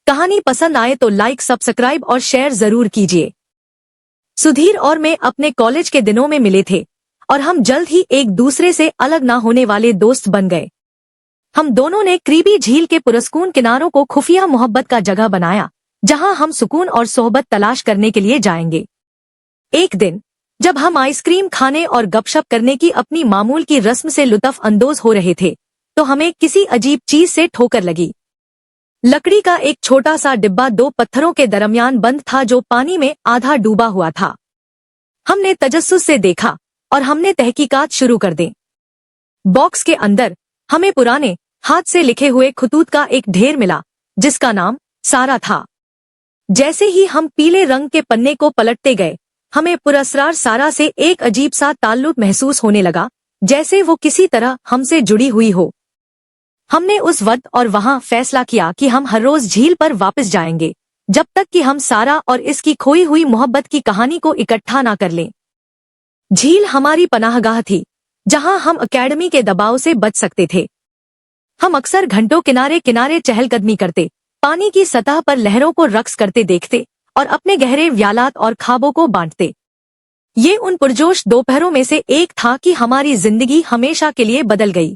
कहानी पसंद आए तो लाइक, सब्सक्राइब और शेयर जरूर कीजिए। सुधीर और मैं अपने कॉलेज के दिनों में मिले थे और हम जल्द ही एक दूसरे से अलग ना होने वाले दोस्त बन गए। हम दोनों ने करीबी झील के पुरस्कून किनारों को खुफिया मोहब्बत का जगह बनाया, जहां हम सुकून और सोहबत तलाश करने के लिए जाएंगे। एक दिन जब हम आइसक्रीम खाने और गपशप करने की अपनी मामूल की रस्म से लुत्फ अंदोज हो रहे थे, तो हमें किसी अजीब चीज से ठोकर लगी। लकड़ी का एक छोटा सा डिब्बा दो पत्थरों के दरमियान बंद था, जो पानी में आधा डूबा हुआ था। हमने तजस्सुस से देखा और हमने तहकीकात शुरू कर दी। बॉक्स के अंदर हमें पुराने हाथ से लिखे हुए खतूत का एक ढेर मिला, जिसका नाम सारा था। जैसे ही हम पीले रंग के पन्ने को पलटते गए, हमें पुरस्कार सारा से एक अजीब सा ताल्लुक महसूस होने लगा, जैसे वो किसी तरह हमसे जुड़ी हुई हो। हमने उस वक्त और वहां फैसला किया कि हम हर रोज झील पर वापस जाएंगे, जब तक कि हम सारा और इसकी खोई हुई मोहब्बत की कहानी को इकट्ठा ना कर लें। झील हमारी पनाहगाह थी, जहां हम एकेडमी के दबाव से बच सकते थे। हम अक्सर घंटों किनारे किनारे चहलकदमी करते, पानी की सतह पर लहरों को रक्स करते देखते और अपने गहरे ख्यालात और ख्वाबों को बांटते। ये उन पुरजोश दोपहरों में से एक था कि हमारी जिंदगी हमेशा के लिए बदल गई।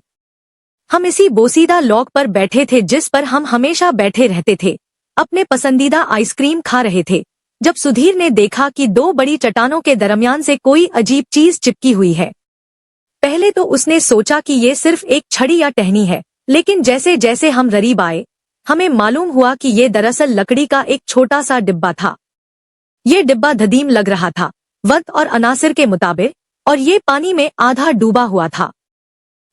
हम इसी बोसीदा लॉग पर बैठे थे जिस पर हम हमेशा बैठे रहते थे, अपने पसंदीदा आइसक्रीम खा रहे थे, जब सुधीर ने देखा कि दो बड़ी चट्टानों के दरमियान से कोई अजीब चीज चिपकी हुई है। पहले तो उसने सोचा कि ये सिर्फ एक छड़ी या टहनी है, लेकिन जैसे जैसे हम करीब आए, हमें मालूम हुआ कि ये दरअसल लकड़ी का एक छोटा सा डिब्बा था। ये डिब्बा धदीम लग रहा था, वक्त और अनासिर के मुताबिक, और ये पानी में आधा डूबा हुआ था।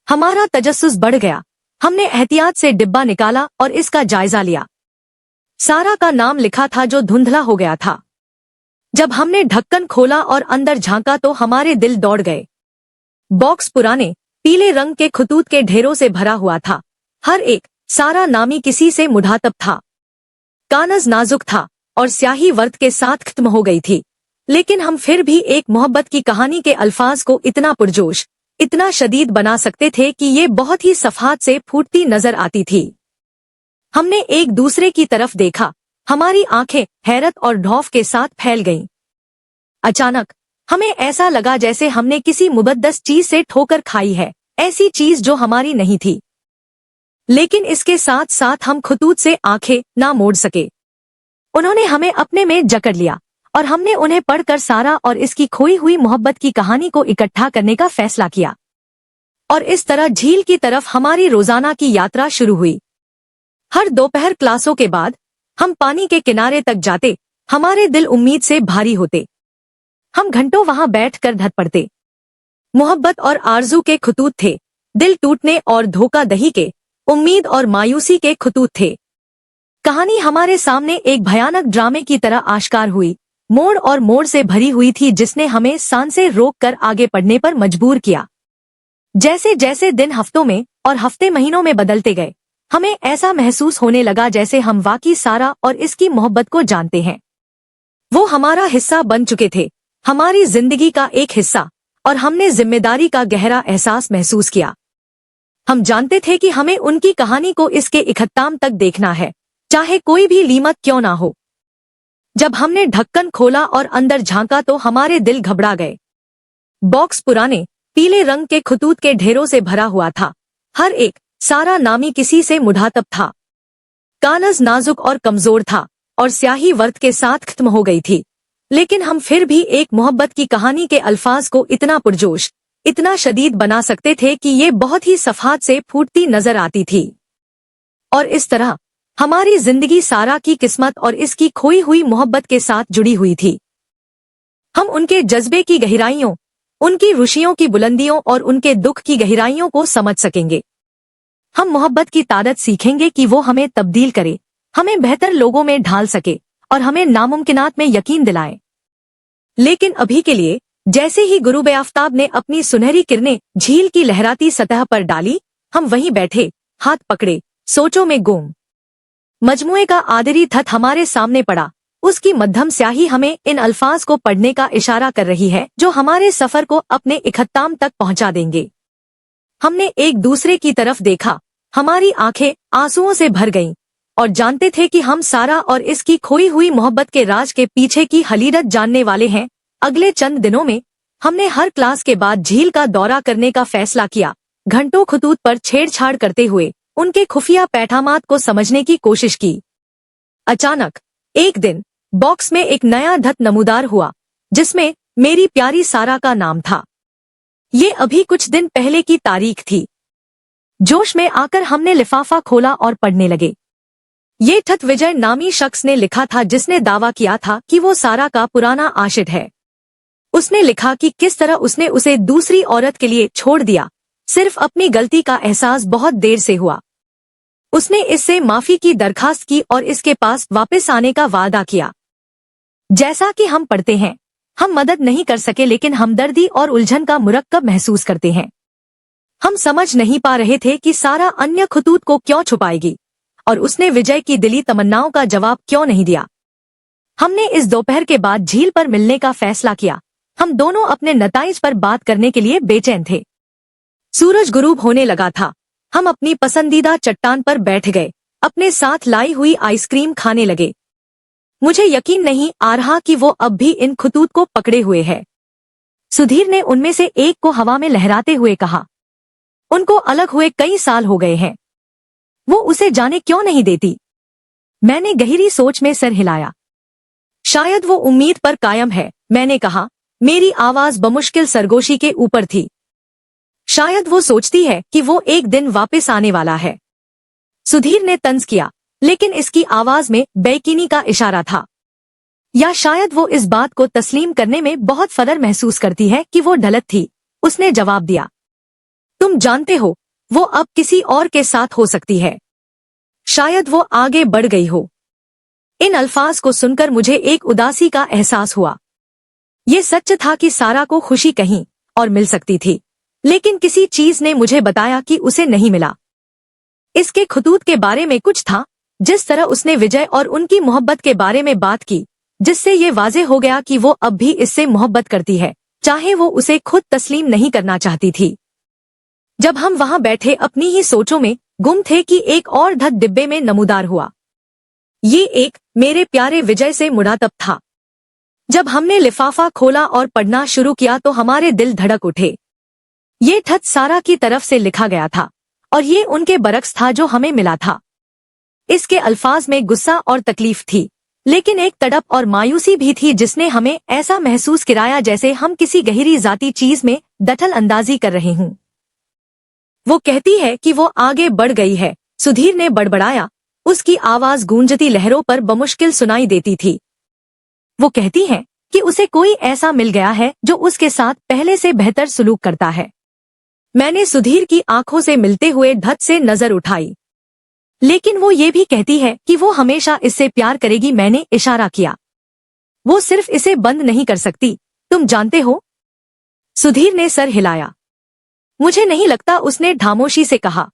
हमारा तजस्सुस बढ़ गया। हमने एहतियात से डिब्बा निकाला और इसका जायजा लिया। सारा का नाम लिखा था, जो धुंधला हो गया था। जब हमने ढक्कन खोला और अंदर झांका तो हमारे दिल दौड़ गए। बॉक्स पुराने पीले रंग के खतूत के ढेरों से भरा हुआ था। हर एक सारा नामी किसी से मुढ़ातब था। कागज नाजुक था और स्याही वर्त के साथ खत्म हो गई थी, लेकिन हम फिर भी एक मोहब्बत की कहानी के अल्फाज को इतना पुरजोश, इतना शदीद बना सकते थे कि ये बहुत ही सफात से फूटती नजर आती थी। हमने एक दूसरे की तरफ देखा। हमारी आंखें हैरत और ढौफ के साथ फैल गईं। अचानक हमें ऐसा लगा जैसे हमने किसी मुबद्दस चीज से ठोकर खाई है, ऐसी चीज जो हमारी नहीं थी। लेकिन इसके साथ साथ हम खतूत से आंखें ना मोड़ सके। उन्होंने हमें अपने में जकड़ लिया और हमने उन्हें पढ़कर सारा और इसकी खोई हुई मोहब्बत की कहानी को इकट्ठा करने का फैसला किया। और इस तरह झील की तरफ हमारी रोजाना की यात्रा शुरू हुई। हर दोपहर क्लासों के बाद हम पानी के किनारे तक जाते, हमारे दिल उम्मीद से भारी होते। हम घंटों वहां बैठकर धड़पड़ते। मोहब्बत और आरजू के खतूत थे, दिल टूटने और धोखा दही के, उम्मीद और मायूसी के खतूत थे। कहानी हमारे सामने एक भयानक ड्रामे की तरह आश्कार हुई, मोड़ और मोड़ से भरी हुई थी, जिसने हमें सांसें रोक कर आगे बढ़ने पर मजबूर किया। जैसे जैसे दिन हफ्तों में और हफ्ते महीनों में बदलते गए, हमें ऐसा महसूस होने लगा जैसे हम वाकई सारा और इसकी मोहब्बत को जानते हैं। वो हमारा हिस्सा बन चुके थे, हमारी जिंदगी का एक हिस्सा, और हमने जिम्मेदारी का गहरा एहसास महसूस किया। हम जानते थे कि हमें उनकी कहानी को इसके इख्तिताम तक देखना है, चाहे कोई भी कीमत क्यों ना हो। जब हमने ढक्कन खोला और अंदर झांका तो हमारे दिल घबरा गए। बॉक्स पुराने पीले रंग के खतूत के ढेरों से भरा हुआ था। हर एक सारा नामी किसी से मुढ़ातब था। कागज नाजुक और कमजोर था और स्याही वर्त के साथ खत्म हो गई थी, लेकिन हम फिर भी एक मोहब्बत की कहानी के अल्फाज को इतना पुरजोश, इतना शदीद बना सकते थे कि ये बहुत ही सफात से फूटती नजर आती थी। और इस तरह हमारी जिंदगी सारा की किस्मत और इसकी खोई हुई मोहब्बत के साथ जुड़ी हुई थी। हम उनके जज्बे की गहराइयों, उनकी रुशियों की बुलंदियों और उनके दुख की गहराइयों को समझ सकेंगे। हम मोहब्बत की ताकत सीखेंगे कि वो हमें तब्दील करे, हमें बेहतर लोगों में ढाल सके और हमें नामुमकिनात में यकीन दिलाए। लेकिन अभी के लिए, जैसे ही गुरूब आफताब ने अपनी सुनहरी किरणें झील की लहराती सतह पर डाली, हम वहीं बैठे, हाथ पकड़े, सोचों में गुम। मजमुए का आदरी खत हमारे सामने पड़ा। उसकी मध्यम स्याही हमें इन अल्फाज को पढ़ने का इशारा कर रही है, जो हमारे सफर को अपने इख्तिताम तक पहुंचा देंगे। हमने एक दूसरे की तरफ देखा, हमारी आंखें आंसुओं से भर गईं। और जानते थे कि हम सारा और इसकी खोई हुई मोहब्बत के राज के पीछे की हकीकत जानने वाले हैं। अगले चंद दिनों में हमने हर क्लास के बाद झील का दौरा करने का फैसला किया, घंटों खतूत पर छेड़छाड़ करते हुए उनके खुफिया पैठामात को समझने की कोशिश की। अचानक एक दिन बॉक्स में एक नया धत नमूदार हुआ जिसमें मेरी प्यारी सारा का नाम था। ये अभी कुछ दिन पहले की तारीख थी। जोश में आकर हमने लिफाफा खोला और पढ़ने लगे। ये खत विजय नामी शख्स ने लिखा था जिसने दावा किया था कि वो सारा का पुराना आशिक है। उसने लिखा कि किस तरह उसने उसे दूसरी औरत के लिए छोड़ दिया, सिर्फ अपनी गलती का एहसास बहुत देर से हुआ। उसने इससे माफी की दरखास्त की और इसके पास वापस आने का वादा किया। जैसा कि हम पढ़ते हैं, हम मदद नहीं कर सके लेकिन हमदर्दी और उलझन का मुरक्कब महसूस करते हैं। हम समझ नहीं पा रहे थे कि सारा अन्य खतूत को क्यों छुपाएगी और उसने विजय की दिली तमन्नाओं का जवाब क्यों नहीं दिया। हमने इस दोपहर के बाद झील पर मिलने का फैसला किया। हम दोनों अपने नताइज पर बात करने के लिए बेचैन थे। सूरज गुरूब होने लगा था। हम अपनी पसंदीदा चट्टान पर बैठ गए, अपने साथ लाई हुई आइसक्रीम खाने लगे। मुझे यकीन नहीं आ रहा कि वो अब भी इन खतूत को पकड़े हुए है। सुधीर ने उनमें से एक को हवा में लहराते हुए कहा, उनको अलग हुए कई साल हो गए हैं, वो उसे जाने क्यों नहीं देती। मैंने गहरी सोच में सर हिलाया। शायद वो उम्मीद पर कायम है, मैंने कहा। मेरी आवाज बमुश्किल सरगोशी के ऊपर थी। शायद वो सोचती है कि वो एक दिन वापस आने वाला है। सुधीर ने तंज किया, लेकिन इसकी आवाज में बेयकीनी का इशारा था। या शायद वो इस बात को तस्लीम करने में बहुत फख्र महसूस करती है कि वो ढलत थी। उसने जवाब दिया, तुम जानते हो, वो अब किसी और के साथ हो सकती है। शायद वो आगे बढ़ गई हो। इन अल्फाज को सुनकर मुझे एक उदासी का एहसास हुआ। ये सच था कि सारा को खुशी कहीं और मिल सकती थी, लेकिन किसी चीज ने मुझे बताया कि उसे नहीं मिला। इसके खतूत के बारे में कुछ था, जिस तरह उसने विजय और उनकी मोहब्बत के बारे में बात की, जिससे ये वाजे हो गया कि वो अब भी इससे मोहब्बत करती है, चाहे वो उसे खुद तस्लीम नहीं करना चाहती थी। जब हम वहां बैठे अपनी ही सोचों में गुम थे कि एक और धत डिब्बे में नमूदार हुआ। ये एक मेरे प्यारे विजय से मुड़ातब था। जब हमने लिफाफा खोला और पढ़ना शुरू किया तो हमारे दिल धड़क उठे। ये खत सारा की तरफ से लिखा गया था और ये उनके बरक्स था जो हमें मिला था। इसके अल्फाज में गुस्सा और तकलीफ थी, लेकिन एक तड़प और मायूसी भी थी जिसने हमें ऐसा महसूस कराया जैसे हम किसी गहरी जाती चीज में दखल अंदाजी कर रहे हूं। वो कहती है कि वो आगे बढ़ गई है, सुधीर ने बड़बड़ाया। उसकी आवाज गूंजती लहरों पर बमुश्किल सुनाई देती थी। वो कहती है कि उसे कोई ऐसा मिल गया है जो उसके साथ पहले से बेहतर सुलूक करता है। मैंने सुधीर की आंखों से मिलते हुए धत से नजर उठाई। लेकिन वो ये भी कहती है कि वो हमेशा इससे प्यार करेगी। मैंने इशारा किया। वो सिर्फ इसे बंद नहीं कर सकती, तुम जानते हो। सुधीर ने सर हिलाया। मुझे नहीं लगता, उसने खामोशी से कहा।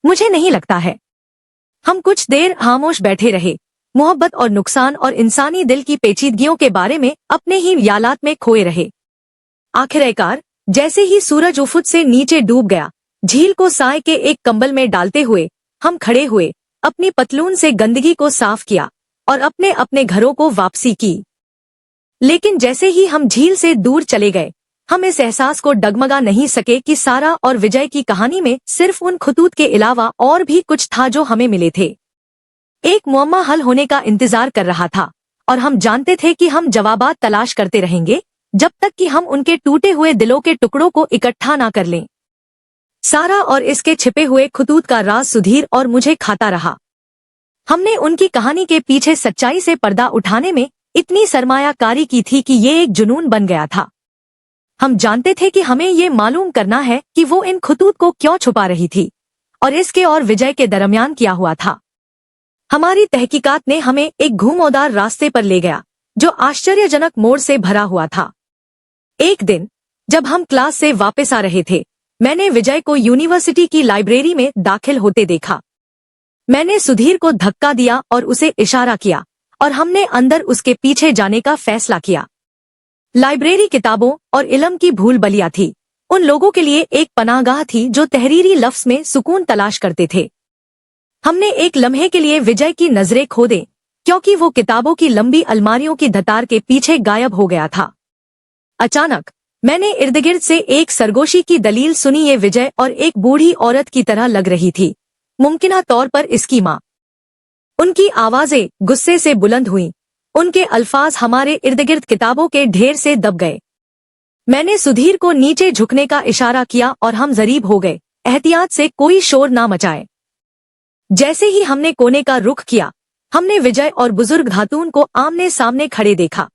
मुझे नहीं लगता है। हम कुछ देर खामोश बैठे रहे, मोहब्बत और नुकसान और इंसानी दिल की पेचीदगियों के बारे में अपने ही ख्यालात में खोए रहे। आखिरकार जैसे ही सूरज उफुत से नीचे डूब गया, झील को साए के एक कंबल में डालते हुए हम खड़े हुए, अपनी पतलून से गंदगी को साफ किया और अपने अपने घरों को वापसी की। लेकिन जैसे ही हम झील से दूर चले गए, हम इस एहसास को डगमगा नहीं सके कि सारा और विजय की कहानी में सिर्फ उन खतूत के अलावा और भी कुछ था जो हमें मिले थे। एक मुअम्मा हल होने का इंतजार कर रहा था और हम जानते थे कि हम जवाबात तलाश करते रहेंगे जब तक कि हम उनके टूटे हुए दिलों के टुकड़ों को इकट्ठा ना कर लें। सारा और इसके छिपे हुए खतूत का राज सुधीर और मुझे खाता रहा। हमने उनकी कहानी के पीछे सच्चाई से पर्दा उठाने में इतनी सरमायाकारी की थी कि ये एक जुनून बन गया था। हम जानते थे कि हमें ये मालूम करना है कि वो इन खतूत को क्यों छुपा रही थी और इसके और विजय के दरमियान क्या हुआ था। हमारी तहकीकात ने हमें एक घुमावदार रास्ते पर ले गया जो आश्चर्यजनक मोड़ से भरा हुआ था। एक दिन जब हम क्लास से वापस आ रहे थे, मैंने विजय को यूनिवर्सिटी की लाइब्रेरी में दाखिल होते देखा। मैंने सुधीर को धक्का दिया और उसे इशारा किया और हमने अंदर उसके पीछे जाने का फैसला किया। लाइब्रेरी किताबों और इल्म की भूल बलिया थी, उन लोगों के लिए एक पनाहगाह थी जो तहरीरी लफ्ज में सुकून तलाश करते थे। हमने एक लम्हे के लिए विजय की नजरें खो दी, क्योंकि वो किताबों की लंबी अलमारियों की धतार के पीछे गायब हो गया था। अचानक मैंने इर्दगिर्द से एक सरगोशी की दलील सुनी। ये विजय और एक बूढ़ी औरत की तरह लग रही थी, मुमकिन तौर पर इसकी माँ। उनकी आवाजें गुस्से से बुलंद हुईं, उनके अल्फाज हमारे इर्दगिर्द किताबों के ढेर से दब गए। मैंने सुधीर को नीचे झुकने का इशारा किया और हम जरीब हो गए, एहतियात से कोई शोर ना मचाए। जैसे ही हमने कोने का रुख किया, हमने विजय और बुजुर्ग खातून को आमने सामने खड़े देखा।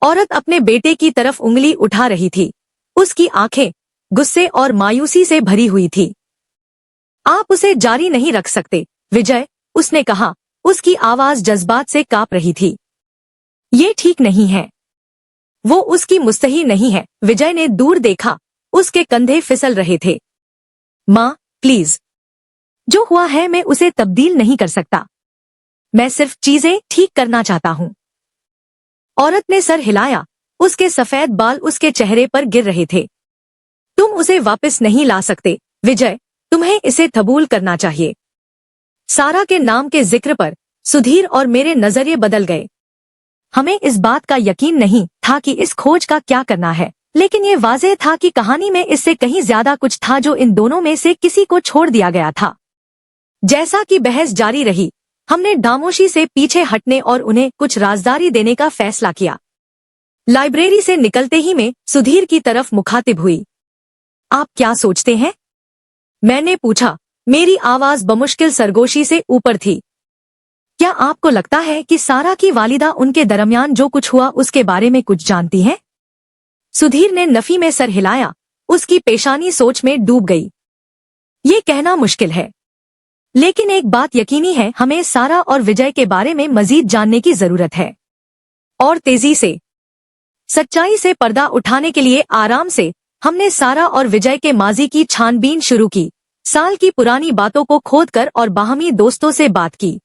औरत अपने बेटे की तरफ उंगली उठा रही थी, उसकी आंखें गुस्से और मायूसी से भरी हुई थी। आप उसे जारी नहीं रख सकते विजय, उसने कहा, उसकी आवाज जज्बात से कांप रही थी। ये ठीक नहीं है। वो उसकी मुस्तही नहीं है। विजय ने दूर देखा, उसके कंधे फिसल रहे थे। माँ प्लीज, जो हुआ है मैं उसे तब्दील नहीं कर सकता, मैं सिर्फ चीजें ठीक करना चाहता हूँ। औरत ने सर हिलाया, उसके सफेद बाल उसके चेहरे पर गिर रहे थे। तुम उसे वापस नहीं ला सकते विजय, तुम्हें इसे कबूल करना चाहिए। सारा के नाम के जिक्र पर सुधीर और मेरे नजरिए बदल गए। हमें इस बात का यकीन नहीं था कि इस खोज का क्या करना है, लेकिन ये वाज़ेह था कि कहानी में इससे कहीं ज्यादा कुछ था जो इन दोनों में से किसी को छोड़ दिया गया था। जैसा कि बहस जारी रही, हमने खामोशी से पीछे हटने और उन्हें कुछ राजदारी देने का फैसला किया। लाइब्रेरी से निकलते ही मैं सुधीर की तरफ मुखातिब हुई। आप क्या सोचते हैं? मैंने पूछा, मेरी आवाज बमुश्किल सरगोशी से ऊपर थी। क्या आपको लगता है कि सारा की वालिदा उनके दरमियान जो कुछ हुआ उसके बारे में कुछ जानती है? सुधीर ने नफी में सर हिलाया, उसकी पेशानी सोच में डूब गई। ये कहना मुश्किल है, लेकिन एक बात यकीनी है, हमें सारा और विजय के बारे में मजीद जानने की जरूरत है। और तेजी से, सच्चाई से पर्दा उठाने के लिए आराम से, हमने सारा और विजय के माजी की छानबीन शुरू की। साल की पुरानी बातों को खोदकर और बाहमी दोस्तों से बात की।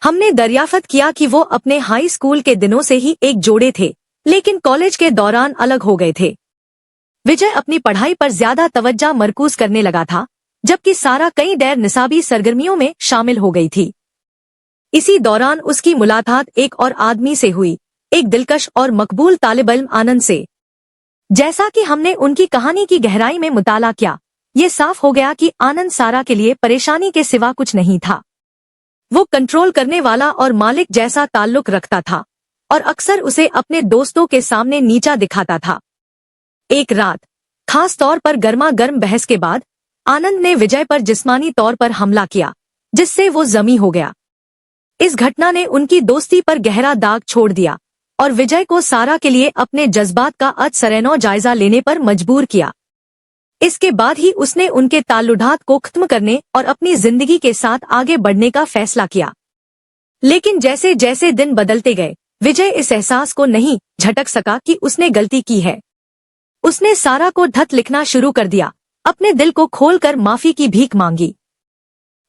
हमने दरियाफ्त किया कि वो अपने हाई स्कूल के दिनों से ही एक जोड़े थे, लेकिन कॉलेज के दौरान अलग हो गए थे। विजय अपनी पढ़ाई पर ज्यादा तवज्जो मरकूज करने लगा था, जबकि सारा कई गैर निसाबी सरगर्मियों में शामिल हो गई थी। इसी दौरान उसकी मुलाकात एक और आदमी से हुई, एक दिलकश और मकबूल तालिब-इल्म आनंद से। जैसा कि हमने उनकी कहानी की गहराई में मुताला किया, ये साफ हो गया कि आनंद सारा के लिए परेशानी के सिवा कुछ नहीं था। वो कंट्रोल करने वाला और मालिक जैसा ताल्लुक रखता था और अक्सर उसे अपने दोस्तों के सामने नीचा दिखाता था। एक रात, खास तौर पर गर्मा गर्म बहस के बाद, आनंद ने विजय पर जिस्मानी तौर पर हमला किया, जिससे वो जमी हो गया। इस घटना ने उनकी दोस्ती पर गहरा दाग छोड़ दिया और विजय को सारा के लिए अपने जज्बात का अचसरैनो जायजा लेने पर मजबूर किया। इसके बाद ही उसने उनके ताल्लुकात को खत्म करने और अपनी जिंदगी के साथ आगे बढ़ने का फैसला किया। लेकिन जैसे जैसे दिन बदलते गए, विजय इस एहसास को नहीं झटक सका कि उसने गलती की है। उसने सारा को खत लिखना शुरू कर दिया, अपने दिल को खोलकर माफी की भीख मांगी।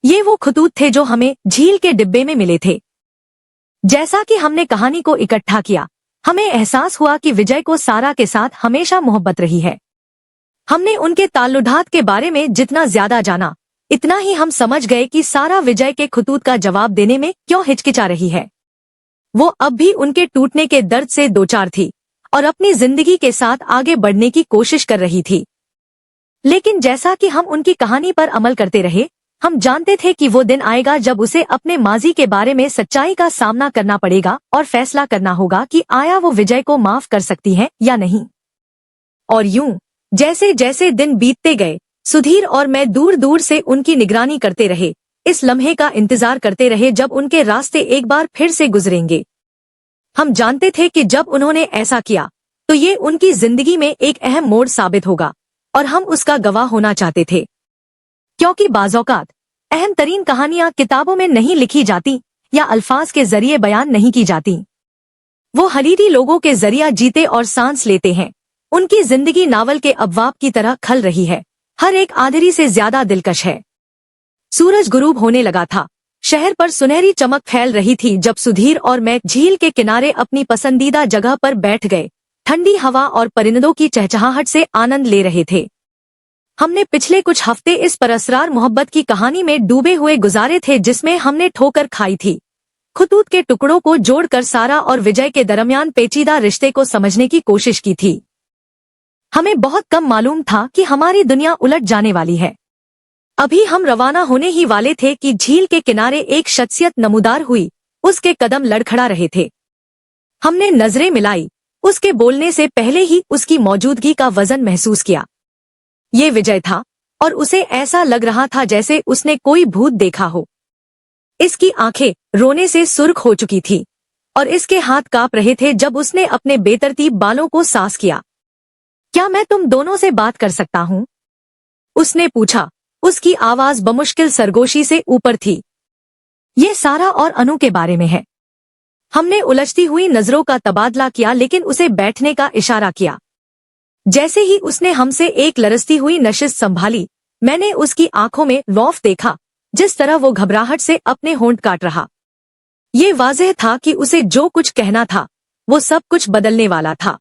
ये वो खतूत थे जो हमें झील के डिब्बे में मिले थे। जैसा कि हमने कहानी को इकट्ठा किया, हमें एहसास हुआ कि विजय को सारा के साथ हमेशा मोहब्बत रही है। हमने उनके ताल्लुकात के बारे में जितना ज्यादा जाना, इतना ही हम समझ गए कि सारा विजय के खतूत का जवाब देने में क्यों हिचकिचा रही है। वो अब भी उनके टूटने के दर्द से दोचार थी और अपनी जिंदगी के साथ आगे बढ़ने की कोशिश कर रही थी। लेकिन जैसा कि हम उनकी कहानी पर अमल करते रहे, हम जानते थे कि वो दिन आएगा जब उसे अपने माजी के बारे में सच्चाई का सामना करना पड़ेगा और फैसला करना होगा कि आया वो विजय को माफ कर सकती है या नहीं। और यूं जैसे जैसे दिन बीतते गए, सुधीर और मैं दूर दूर से उनकी निगरानी करते रहे, इस लम्हे का इंतजार करते रहे जब उनके रास्ते एक बार फिर से गुजरेंगे। हम जानते थे कि जब उन्होंने ऐसा किया तो ये उनकी जिंदगी में एक अहम मोड़ साबित होगा और हम उसका गवाह होना चाहते थे। क्योंकि बाज़ौकात अहम तरीन कहानियां किताबों में नहीं लिखी जाती या अल्फाज के जरिए बयान नहीं की जाती, वो हरीरी लोगों के जरिया जीते और सांस लेते हैं। उनकी जिंदगी नावल के अबवाब की तरह खल रही है, हर एक आधेरी से ज्यादा दिलकश है। सूरज गुरूब होने लगा था, शहर पर सुनहरी चमक फैल रही थी जब सुधीर और मैं झील के किनारे अपनी पसंदीदा जगह पर बैठ गए, ठंडी हवा और परिंदों की चहचहाहट से आनंद ले रहे थे। हमने पिछले कुछ हफ्ते इस परअसरार मोहब्बत की कहानी में डूबे हुए गुजारे थे जिसमें हमने ठोकर खाई थी। खतूत के टुकड़ों को जोड़कर सारा और विजय के दरमियान पेचीदा रिश्ते को समझने की कोशिश की थी। हमें बहुत कम मालूम था कि हमारी दुनिया उलट जाने वाली है। अभी हम रवाना होने ही वाले थे कि झील के किनारे एक शख्सियत नमूदार हुई। उसके कदम लड़खड़ा रहे थे। हमने नजरें मिलाई। उसके बोलने से पहले ही उसकी मौजूदगी का वजन महसूस किया। ये विजय था और उसे ऐसा लग रहा था जैसे उसने कोई भूत देखा हो। इसकी आंखें रोने से सुर्ख हो चुकी थी और इसके हाथ कांप रहे थे जब उसने अपने बेतरतीब बालों को साफ किया। क्या मैं तुम दोनों से बात कर सकता हूँ? उसने पूछा। उसकी आवाज बमुश्किल सरगोशी से ऊपर थी। ये सारा और अनु के बारे में है। हमने उलझती हुई नजरों का तबादला किया लेकिन उसे बैठने का इशारा किया। जैसे ही उसने हमसे एक लरसती हुई नशिश संभाली, मैंने उसकी आंखों में रौफ देखा, जिस तरह वो घबराहट से अपने होंठ काट रहा। ये वाज़ेह था कि उसे जो कुछ कहना था वो सब कुछ बदलने वाला था।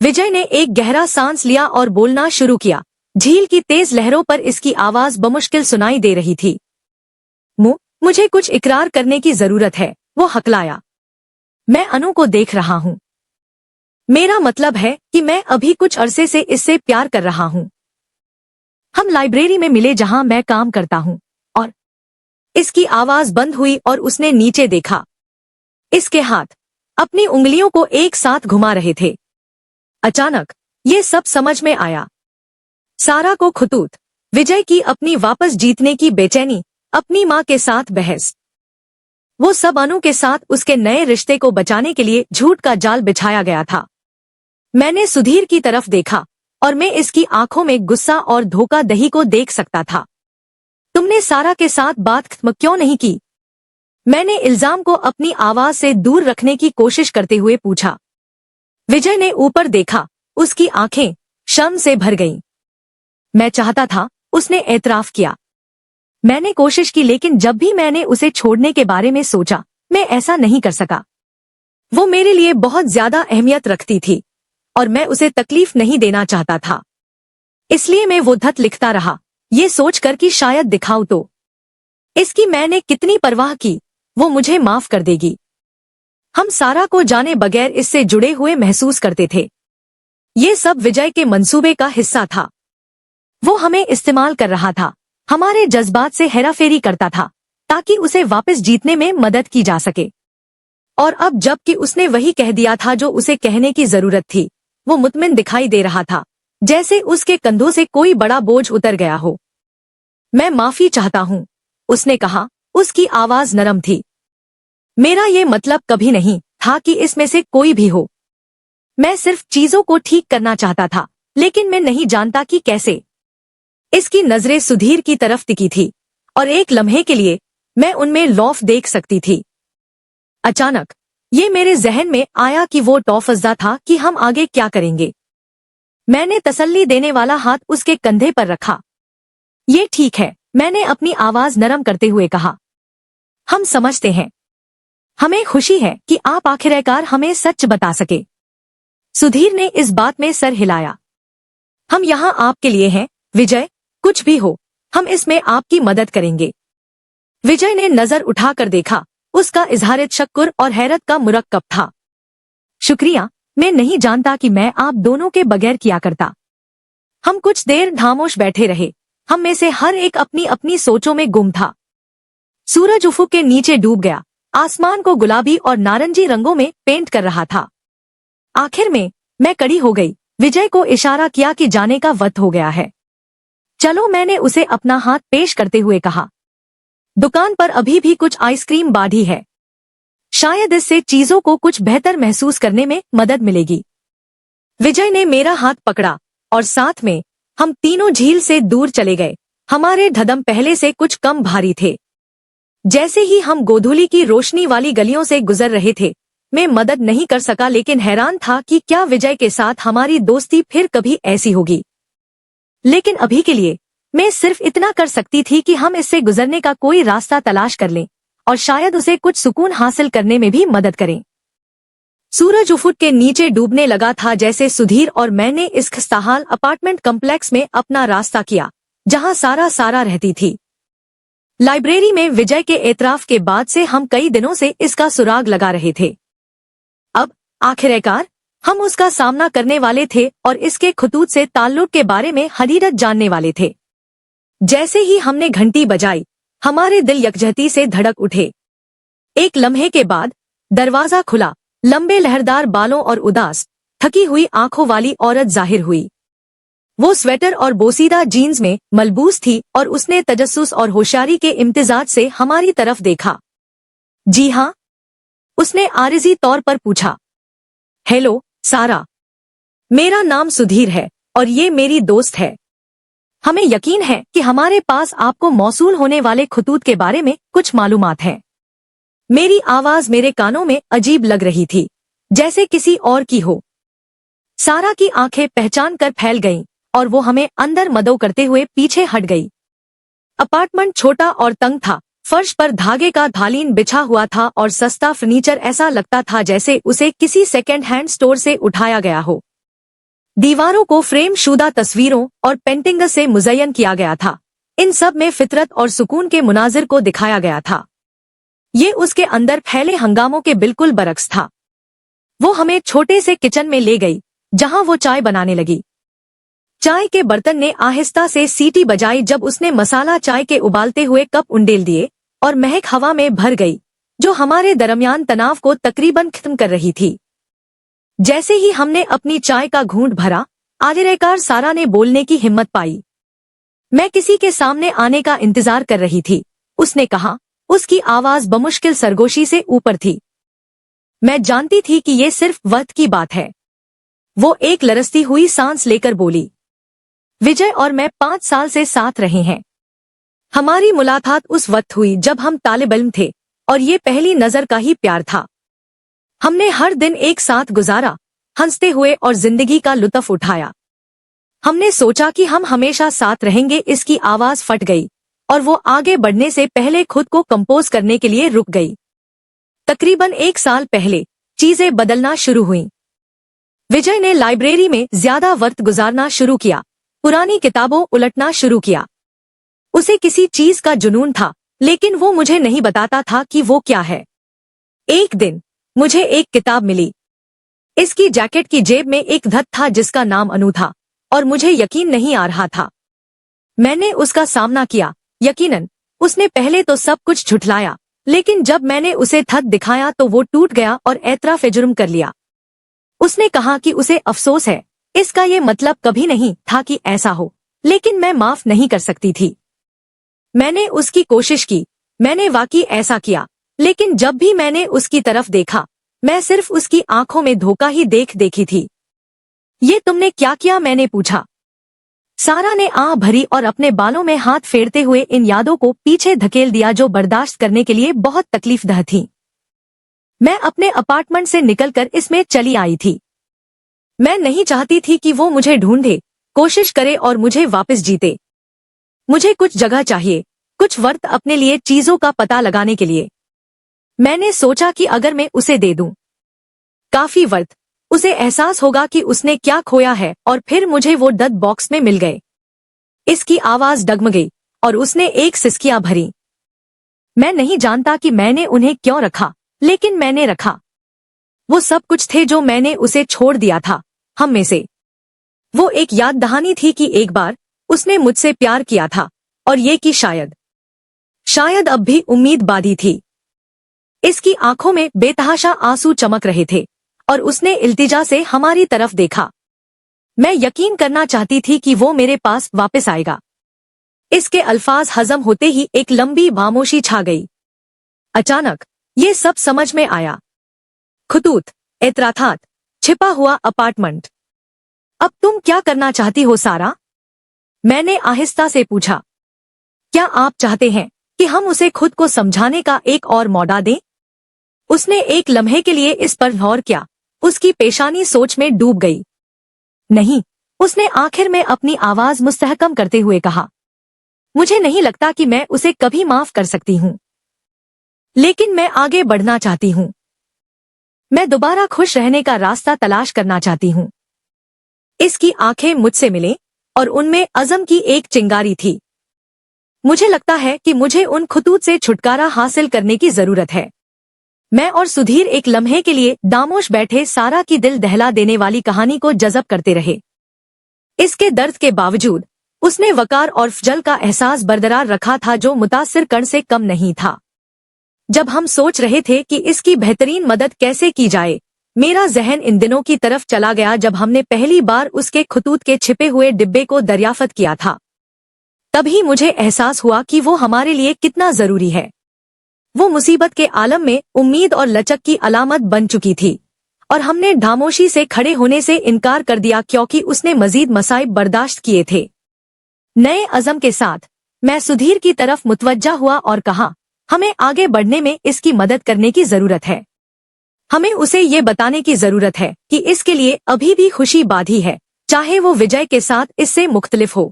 विजय ने एक गहरा सांस लिया और बोलना शुरू किया। झील की तेज लहरों पर इसकी आवाज बमुश्किल सुनाई दे रही थी। मुझे कुछ इकरार करने की जरूरत है, वो हकलाया। मैं अनु को देख रहा हूँ। मेरा मतलब है कि मैं अभी कुछ अरसे से इससे प्यार कर रहा हूँ। हम लाइब्रेरी में मिले जहाँ मैं काम करता हूँ। और इसकी आवाज बंद हुई और उसने नीचे देखा। इसके हाथ अपनी उंगलियों को एक साथ घुमा रहे थे। अचानक ये सब समझ में आया। सारा को खतूत, विजय की अपनी वापस जीतने की बेचैनी, अपनी माँ के साथ बहस, वो सब अनु के साथ उसके नए रिश्ते को बचाने के लिए झूठ का जाल बिछाया गया था। मैंने सुधीर की तरफ देखा और मैं इसकी आंखों में गुस्सा और धोखाधड़ी को देख सकता था। तुमने सारा के साथ बात खत्म क्यों नहीं की? मैंने इल्जाम को अपनी आवाज से दूर रखने की कोशिश करते हुए पूछा। विजय ने ऊपर देखा। उसकी आंखें शर्म से भर गईं। मैं चाहता था, उसने एतराफ किया। मैंने कोशिश की लेकिन जब भी मैंने उसे छोड़ने के बारे में सोचा, मैं ऐसा नहीं कर सका। वो मेरे लिए बहुत ज्यादा अहमियत रखती थी और मैं उसे तकलीफ नहीं देना चाहता था। इसलिए मैं वो धत लिखता रहा, ये सोचकर कि शायद दिखाऊं तो इसकी मैंने कितनी परवाह की, वो मुझे माफ कर देगी। हम सारा को जाने बगैर इससे जुड़े हुए महसूस करते थे। ये सब विजय के मंसूबे का हिस्सा था। वो हमें इस्तेमाल कर रहा था, हमारे जज्बात से हेराफेरी करता था ताकि उसे वापस जीतने में मदद की जा सके। और अब जबकि उसने वही कह दिया था जो उसे कहने की जरूरत थी, वो मुतमिन दिखाई दे रहा था, जैसे उसके कंधों से कोई बड़ा बोझ उतर गया हो। मैं माफी चाहता हूँ, उसने कहा। उसकी आवाज नरम थी। मेरा ये मतलब कभी नहीं था कि इसमें से कोई भी हो। मैं सिर्फ चीजों को ठीक करना चाहता था, लेकिन मैं नहीं जानता कि कैसे। इसकी नजरें सुधीर की तरफ टिकी थी और एक लम्हे के लिए मैं उनमें लौफ देख सकती थी। अचानक ये मेरे जहन में आया कि वो तौफज़दा था कि हम आगे क्या करेंगे। मैंने तसल्ली देने वाला हाथ उसके कंधे पर रखा। ये ठीक है, मैंने अपनी आवाज नरम करते हुए कहा। हम समझते हैं। हमें खुशी है कि आप आखिरकार हमें सच बता सके। सुधीर ने इस बात में सर हिलाया। हम यहाँ आपके लिए हैं, विजय। कुछ भी हो, हम इसमें आपकी मदद करेंगे। विजय ने नजर उठाकर देखा। उसका इजहार तशक्कुर और हैरत का मुरक्कब था। शुक्रिया, मैं नहीं जानता कि मैं आप दोनों के बगैर क्या करता। हम कुछ देर खामोश बैठे रहे। हम में से हर एक अपनी अपनी सोचों में गुम था। सूरज उफुक के नीचे डूब गया, आसमान को गुलाबी और नारंगी रंगों में पेंट कर रहा था। आखिर में मैं कड़ी हो गई। विजय को इशारा किया कि जाने का वक्त हो गया है। चलो, मैंने उसे अपना हाथ पेश करते हुए कहा। दुकान पर अभी भी कुछ आइसक्रीम बाढ़ी है। शायद इससे चीजों को कुछ बेहतर महसूस करने में मदद मिलेगी। विजय ने मेरा हाथ पकड़ा और साथ में हम तीनों झील से दूर चले गए। हमारे कदम पहले से कुछ कम भारी थे। जैसे ही हम गोधूली की रोशनी वाली गलियों से गुजर रहे थे, मैं मदद नहीं कर सका लेकिन हैरान था कि क्या विजय के साथ हमारी दोस्ती फिर कभी ऐसी होगी। लेकिन अभी के लिए मैं सिर्फ इतना कर सकती थी कि हम इससे गुजरने का कोई रास्ता तलाश कर लें और शायद उसे कुछ सुकून हासिल करने में भी मदद करें। सूरज उफुट के नीचे डूबने लगा था जैसे सुधीर और मैंने इस खस्ताहाल अपार्टमेंट कॉम्प्लेक्स में अपना रास्ता किया जहां सारा रहती थी। लाइब्रेरी में विजय के एतराफ के बाद से हम कई दिनों से इसका सुराग लगा रहे थे। अब आखिरकार हम उसका सामना करने वाले थे और इसके खतूत से ताल्लुक के बारे में हकीकत जानने वाले थे। जैसे ही हमने घंटी बजाई हमारे दिल यकजहती से धड़क उठे। एक लम्हे के बाद दरवाजा खुला। लंबे लहरदार बालों और उदास थकी हुई आंखों वाली औरत जाहिर हुई। वो स्वेटर और बोसीदा जीन्स में मलबूस थी और उसने तजस्सुस और होशियारी के इम्तिजाज से हमारी तरफ देखा। जी हाँ, उसने आरिजी तौर पर पूछा। हेलो सारा, मेरा नाम सुधीर है और ये मेरी दोस्त है। हमें यकीन है कि हमारे पास आपको मौसूल होने वाले खतूत के बारे में कुछ मालूमात है। मेरी आवाज मेरे कानों में अजीब लग रही थी, जैसे किसी और की हो। सारा की आंखें पहचान कर फैल गईं और वो हमें अंदर मदो करते हुए पीछे हट गई। अपार्टमेंट छोटा और तंग था। फर्श पर धागे का धालीन बिछा हुआ था और सस्ता फर्नीचर ऐसा लगता था जैसे उसे किसी सेकेंड हैंड स्टोर से उठाया गया हो। दीवारों को फ्रेम शुदा तस्वीरों और पेंटिंग से मुज़य्यन किया गया था। इन सब में फितरत और सुकून के मुनाजिर को दिखाया गया था। ये उसके अंदर फैले हंगामों के बिल्कुल बरक्स था। वो हमें छोटे से किचन में ले गई जहां वो चाय बनाने लगी। चाय के बर्तन ने आहिस्ता से सीटी बजाई जब उसने मसाला चाय के उबालते हुए कप उंडेल दिए और महक हवा में भर गई जो हमारे दरमियान तनाव को तकरीबन खत्म कर रही थी। जैसे ही हमने अपनी चाय का घूंट भरा, आखिरकार सारा ने बोलने की हिम्मत पाई। मैं किसी के सामने आने का इंतजार कर रही थी, उसने कहा। उसकी आवाज बमुश्किल सरगोशी से ऊपर थी। मैं जानती थी कि ये सिर्फ वक्त की बात है। वो एक लरसती हुई सांस लेकर बोली। विजय और मैं 5 साल से साथ रहे हैं। हमारी मुलाकात उस वक्त हुई जब हम तालिब इल्म थे और ये पहली नजर का ही प्यार था। हमने हर दिन एक साथ गुजारा, हंसते हुए और जिंदगी का लुत्फ उठाया। हमने सोचा कि हम हमेशा साथ रहेंगे। इसकी आवाज फट गई और वो आगे बढ़ने से पहले खुद को कंपोज करने के लिए रुक गई। तकरीबन 1 साल पहले चीजें बदलना शुरू हुईं। विजय ने लाइब्रेरी में ज्यादा वक्त गुजारना शुरू किया, पुरानी किताबों उलटना शुरू किया। उसे किसी चीज का जुनून था, लेकिन वो मुझे नहीं बताता था कि वो क्या है। एक दिन मुझे एक किताब मिली। इसकी जैकेट की जेब में एक धत था जिसका नाम अनु था और मुझे यकीन नहीं आ रहा था। मैंने उसका सामना किया। यकीनन उसने पहले तो सब कुछ झुठलाया, लेकिन जब मैंने उसे धत दिखाया तो वो टूट गया और एतराफ जुर्म कर लिया। उसने कहा कि उसे अफसोस है। इसका ये मतलब कभी नहीं था कि ऐसा हो, लेकिन मैं माफ नहीं कर सकती थी। मैंने उसकी कोशिश की, मैंने वाकई ऐसा किया, लेकिन जब भी मैंने उसकी तरफ देखा मैं सिर्फ उसकी आंखों में धोखा ही देखी थी। ये तुमने क्या किया, मैंने पूछा। सारा ने आह भरी और अपने बालों में हाथ फेरते हुए इन यादों को पीछे धकेल दिया जो बर्दाश्त करने के लिए बहुत तकलीफदह थी। मैं अपने अपार्टमेंट से निकलकर इसमें चली आई थी। मैं नहीं चाहती थी कि वो मुझे ढूंढे, कोशिश करे और मुझे वापस जीते। मुझे कुछ जगह चाहिए, कुछ वक्त अपने लिए, चीजों का पता लगाने के लिए। मैंने सोचा कि अगर मैं उसे दे दूं काफी वक्त, उसे एहसास होगा कि उसने क्या खोया है और फिर मुझे वो डद बॉक्स में मिल गए। इसकी आवाज डगमगी और उसने एक सिसकियां भरी। मैं नहीं जानता कि मैंने उन्हें क्यों रखा, लेकिन मैंने रखा। वो सब कुछ थे जो मैंने उसे छोड़ दिया था, हम में से। वो एक याद दहानी थी कि एक बार उसने मुझसे प्यार किया था और ये कि शायद अब भी उम्मीद बाधी थी। इसकी आंखों में बेतहाशा आंसू चमक रहे थे और उसने इल्तिजा से हमारी तरफ देखा। मैं यकीन करना चाहती थी कि वो मेरे पास वापस आएगा। इसके अल्फाज हजम होते ही एक लंबी खामोशी छा गई। अचानक ये सब समझ में आया। खतूत, एतराथात, छिपा हुआ अपार्टमेंट। अब तुम क्या करना चाहती हो सारा? मैंने आहिस्ता से पूछा। क्या आप चाहते हैं कि हम उसे खुद को समझाने का एक और मौका दें? उसने एक लम्हे के लिए इस पर गौर किया। उसकी पेशानी सोच में डूब गई। नहीं, उसने आखिर में अपनी आवाज मुस्तहकम करते हुए कहा। मुझे नहीं लगता कि मैं उसे कभी माफ कर सकती हूँ, लेकिन मैं आगे बढ़ना चाहती हूँ। मैं दोबारा खुश रहने का रास्ता तलाश करना चाहती हूँ। इसकी आंखें मुझसे मिले और उनमें अज़म की एक चिंगारी थी। मुझे लगता है कि मुझे उन खतूत से छुटकारा हासिल करने की जरूरत है। मैं और सुधीर एक लम्हे के लिए खामोश बैठे सारा की दिल दहला देने वाली कहानी को जज़ब करते रहे। इसके दर्द के बावजूद उसने वकार और फजल का एहसास बरकरार रखा था जो मुतासिर कण से कम नहीं था। जब हम सोच रहे थे कि इसकी बेहतरीन मदद कैसे की जाए, मेरा जहन इन दिनों की तरफ चला गया जब हमने पहली बार उसके खतूत के छिपे हुए डिब्बे को दरियाफ्त किया था। तभी मुझे एहसास हुआ कि वो हमारे लिए कितना जरूरी है। वो मुसीबत के आलम में उम्मीद और लचक की अलामत बन चुकी थी और हमने खामोशी से खड़े होने से इनकार कर दिया क्योंकि उसने मजीद मसाइब बर्दाश्त किए थे। नए अज़म के साथ मैं सुधीर की तरफ मुतवज्जा हुआ और कहा, हमें आगे बढ़ने में इसकी मदद करने की जरूरत है। हमें उसे ये बताने की जरूरत है कि इसके लिए अभी भी खुशी बाधी है, चाहे वो विजय के साथ इससे मुख्तलिफ हो।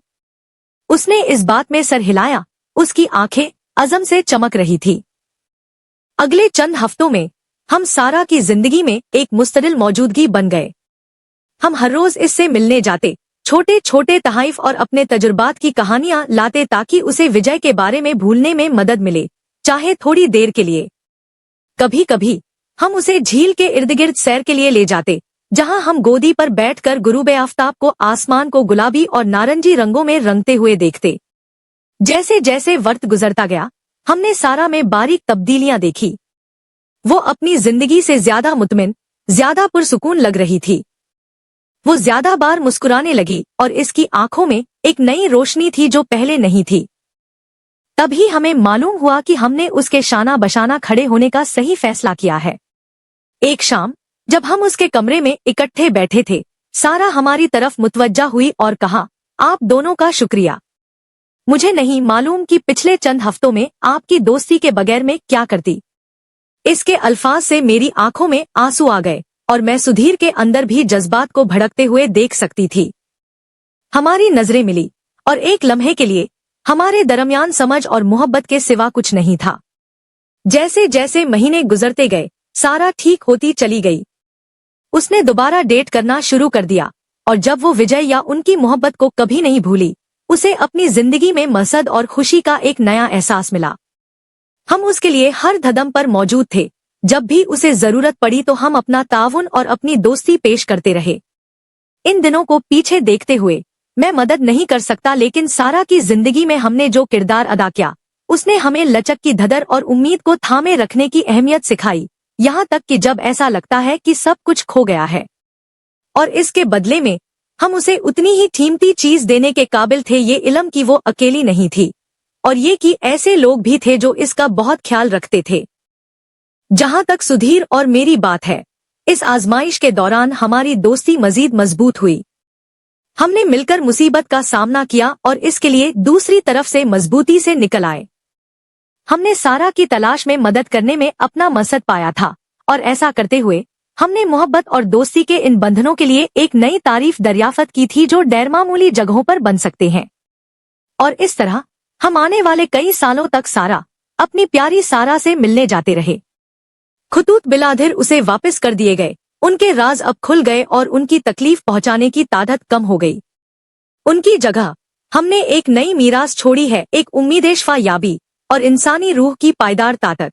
उसने इस बात में सर हिलाया। उसकी आंखें अज़म से चमक रही थी। अगले चंद हफ्तों में हम सारा की जिंदगी में एक मुस्तकिल मौजूदगी बन गए। हम हर रोज इससे मिलने जाते, छोटे छोटे तहाइफ और अपने तजुर्बात की कहानियां लाते ताकि उसे विजय के बारे में भूलने में मदद मिले, चाहे थोड़ी देर के लिए। कभी कभी हम उसे झील के इर्द गिर्द सैर के लिए ले जाते, जहां हम गोदी पर बैठकर गुरूब आफ्ताब को आसमान को गुलाबी और नारंगी रंगों में रंगते हुए देखते। जैसे जैसे वक्त गुजरता गया, हमने सारा में बारीक तब्दीलियां देखी। वो अपनी जिंदगी से ज्यादा मुतमिन, ज्यादा पुरसुकून लग रही थी। वो ज्यादा बार मुस्कुराने लगी और इसकी आंखों में एक नई रोशनी थी जो पहले नहीं थी। तभी हमें मालूम हुआ कि हमने उसके शाना बशाना खड़े होने का सही फैसला किया है। एक शाम जब हम उसके कमरे में इकट्ठे बैठे थे, सारा हमारी तरफ मुतवज्जा हुई और कहा, आप दोनों का शुक्रिया। मुझे नहीं मालूम कि पिछले चंद हफ्तों में आपकी दोस्ती के बगैर में क्या करती। इसके अल्फाज से मेरी आंखों में आंसू आ गए और मैं सुधीर के अंदर भी जज्बात को भड़कते हुए देख सकती थी। हमारी नजरें मिली और एक लम्हे के लिए हमारे दरमियान समझ और मोहब्बत के सिवा कुछ नहीं था। जैसे जैसे महीने गुजरते गए, सारा ठीक होती चली गई। उसने दोबारा डेट करना शुरू कर दिया और जब वो विजय या उनकी मोहब्बत को कभी नहीं भूली, उसे अपनी जिंदगी में मकसद और खुशी का एक नया एहसास मिला। हम उसके लिए हर कदम पर मौजूद थे। जब भी उसे जरूरत पड़ी तो हम अपना ताउन और अपनी दोस्ती पेश करते रहे। इन दिनों को पीछे देखते हुए मैं मदद नहीं कर सकता, लेकिन सारा की जिंदगी में हमने जो किरदार अदा किया, उसने हमें लचक की धधर और उम्मीद को थामे रखने की अहमियत सिखाई, यहाँ तक कि जब ऐसा लगता है कि सब कुछ खो गया है। और इसके बदले में हम उसे उतनी ही कीमती चीज देने के काबिल थे, ये इल्म कि वो अकेली नहीं थी और ये कि ऐसे लोग भी थे जो इसका बहुत ख्याल रखते थे। जहां तक सुधीर और मेरी बात है, इस आजमाइश के दौरान हमारी दोस्ती मजीद मजबूत हुई। हमने मिलकर मुसीबत का सामना किया और इसके लिए दूसरी तरफ से मजबूती से निकल आए। हमने सारा की तलाश में मदद करने में अपना मकसद पाया था और ऐसा करते हुए हमने मोहब्बत और दोस्ती के इन बंधनों के लिए एक नई तारीफ दरियाफ्त की थी जो गैरमामूली जगहों पर बन सकते हैं। और इस तरह हम आने वाले कई सालों तक सारा, अपनी प्यारी सारा से मिलने जाते रहे। खतूत बिलाधिर उसे वापस कर दिए गए, उनके राज अब खुल गए और उनकी तकलीफ पहुंचाने की ताकत कम हो गई। उनकी जगह हमने एक नई मीरास छोड़ी है, एक उम्मीद-ए-शफा याबी और इंसानी रूह की पायदार ताकत।